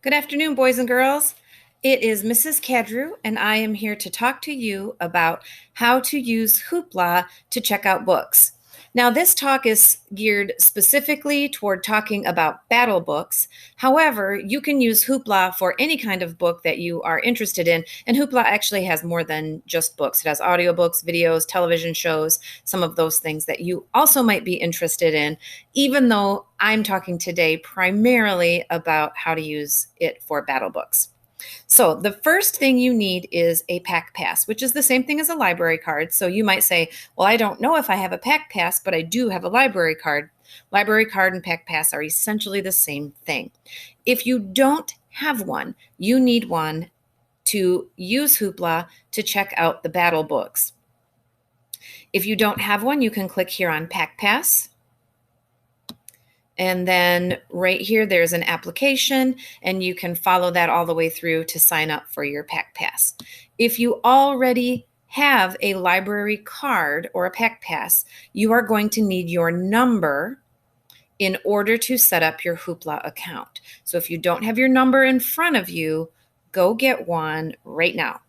Good afternoon, boys and girls. It is Mrs. Cadrew, and I am here to talk to you about how to use Hoopla to check out books. Now, this talk is geared specifically toward talking about battle books. However, you can use Hoopla for any kind of book that you are interested in, and Hoopla actually has more than just books. It has audiobooks, videos, television shows, some of those things that you also might be interested in, even though I'm talking today primarily about how to use it for battle books. So the first thing you need is a pack pass, which is the same thing as a library card. So you might say, well, I don't know if I have a pack pass, but I do have a library card. Library card and pack pass are essentially the same thing. If you don't have one, you need one to use Hoopla to check out the battle books. If you don't have one, you can click here on pack pass. And then right here, there's an application, and you can follow that all the way through to sign up for your Pack Pass. If you already have a library card or a Pack Pass, you are going to need your number in order to set up your Hoopla account. So if you don't have your number in front of you, go get one right now.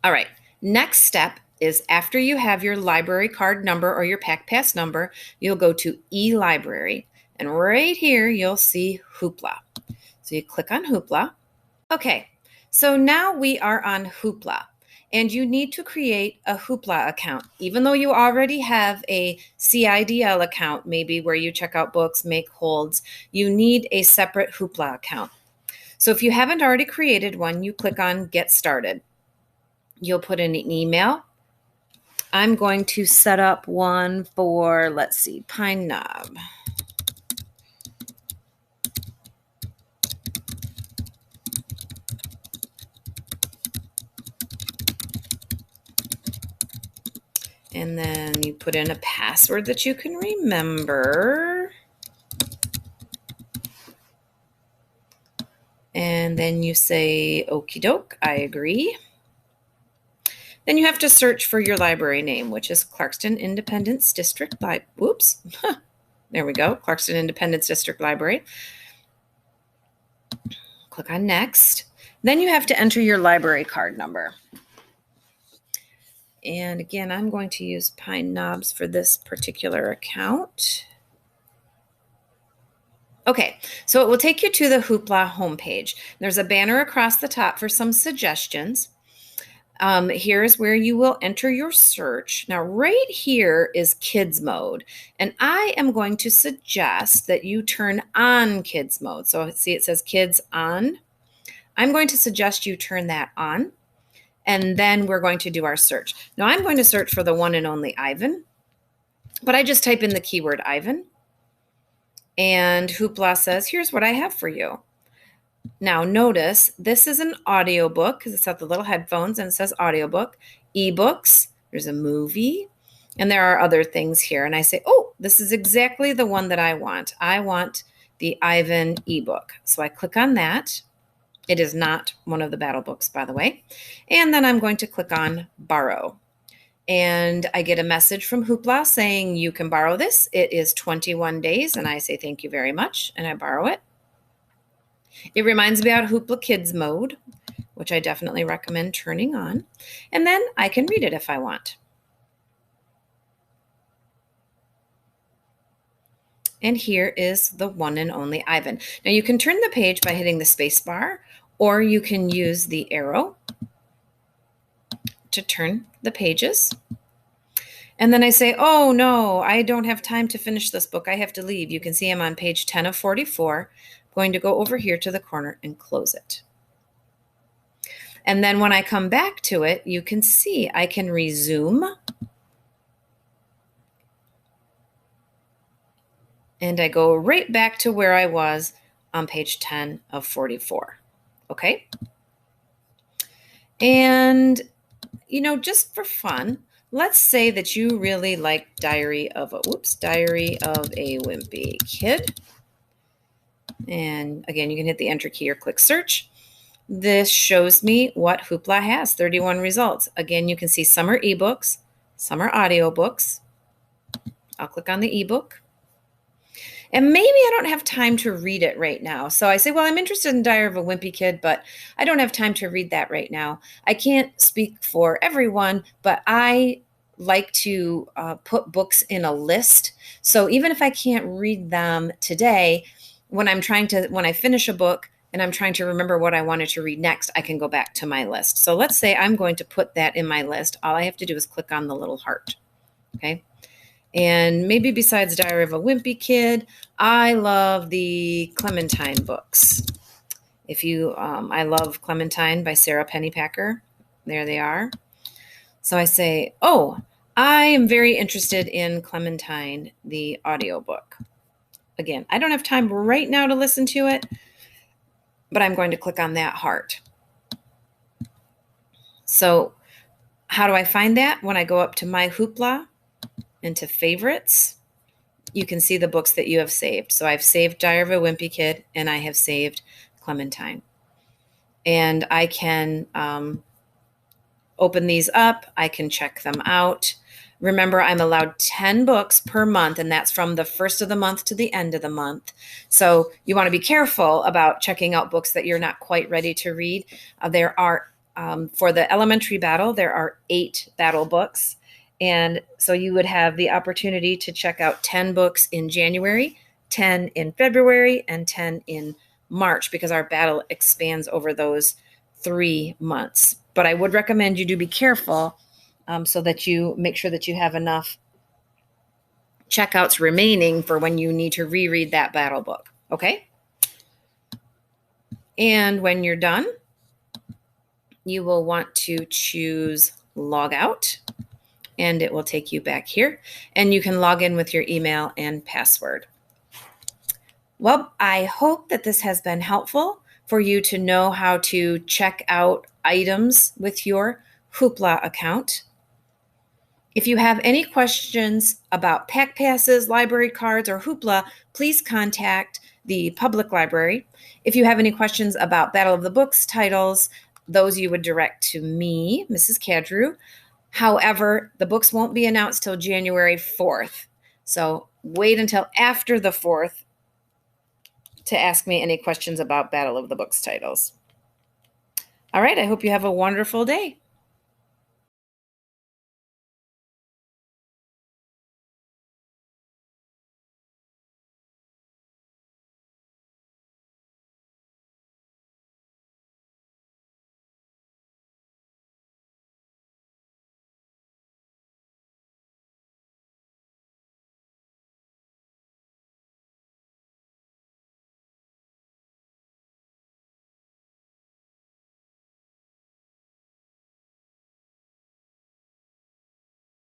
All right, next step is after you have your library card number or your Pack Pass number, you'll go to eLibrary. And right here, you'll see Hoopla. So you click on Hoopla. Okay, so now we are on Hoopla. And you need to create a Hoopla account. Even though you already have a CIDL account, maybe where you check out books, make holds, you need a separate Hoopla account. So if you haven't already created one, you click on Get Started. You'll put in an email. I'm going to set up one for, let's see, Pine Knob. And then you put in a password that you can remember. And then you say, okie doke, I agree. Then you have to search for your library name, which is Clarkston Independence District Library. Whoops. There we go. Clarkston Independence District Library. Click on Next. Then you have to enter your library card number. And again, I'm going to use Pine Knobs for this particular account. Okay, so it will take you to the Hoopla homepage. There's a banner across the top for some suggestions. Here's where you will enter your search. Now, right here is kids mode, and I am going to suggest that you turn on kids mode. So see, it says kids on. I'm going to suggest you turn that on, and then we're going to do our search. Now, I'm going to search for the one and only Ivan, but I just type in the keyword Ivan, and Hoopla says, here's what I have for you. Now notice this is an audiobook because it's got the little headphones and it says audiobook, ebooks, there's a movie, and there are other things here. And I say, oh, this is exactly the one that I want. I want the Ivan ebook. So I click on that. It is not one of the battle books, by the way. And then I'm going to click on borrow. And I get a message from Hoopla saying you can borrow this. It is 21 days. And I say, thank you very much. And I borrow it. It reminds me about Hoopla Kids mode, which I definitely recommend turning on. And then I can read it if I want. And here is the one and only Ivan. Now you can turn the page by hitting the space bar, or you can use the arrow to turn the pages. And then I say, oh no, I don't have time to finish this book. I have to leave. You can see I'm on page 10 of 44. I'm going to go over here to the corner and close it. And then when I come back to it, you can see I can resume. And I go right back to where I was on page 10 of 44. Okay? And, you know, just for fun, let's say that you really like Diary of a Wimpy Kid. And again, you can hit the enter key or click search. This shows me what Hoopla has, 31 results. Again, you can see some are ebooks, some are audiobooks. I'll click on the ebook. And maybe I don't have time to read it right now. So I say, well, I'm interested in Diary of a Wimpy Kid, but I don't have time to read that right now. I can't speak for everyone, but I like to put books in a list. So even if I can't read them today, when I finish a book and I'm trying to remember what I wanted to read next, I can go back to my list. So let's say I'm going to put that in my list. All I have to do is click on the little heart. Okay. And maybe besides Diary of a Wimpy Kid, I love the Clementine books. I love Clementine by Sarah Pennypacker. There they are. So I say, oh, I am very interested in Clementine, the audiobook. Again, I don't have time right now to listen to it, but I'm going to click on that heart. So how do I find that? When I go up to My Hoopla, into favorites, you can see the books that you have saved. So I've saved Diary of a Wimpy Kid and I have saved Clementine. And I can open these up. I can check them out. Remember, I'm allowed 10 books per month, and that's from the first of the month to the end of the month. So you want to be careful about checking out books that you're not quite ready to read. There are, for the elementary battle, there are 8 battle books. And so you would have the opportunity to check out 10 books in January, 10 in February, and 10 in March, because our battle expands over those 3 months. But I would recommend you do be careful so that you make sure that you have enough checkouts remaining for when you need to reread that battle book. Okay? And when you're done, you will want to choose log out, and it will take you back here, and you can log in with your email and password. Well, I hope that this has been helpful for you to know how to check out items with your Hoopla account. If you have any questions about pack passes, library cards, or Hoopla, please contact the public library. If you have any questions about Battle of the Books titles, those you would direct to me, Mrs. Cadrew. However, the books won't be announced till January 4th. So wait until after the 4th to ask me any questions about Battle of the Books titles. All right, I hope you have a wonderful day.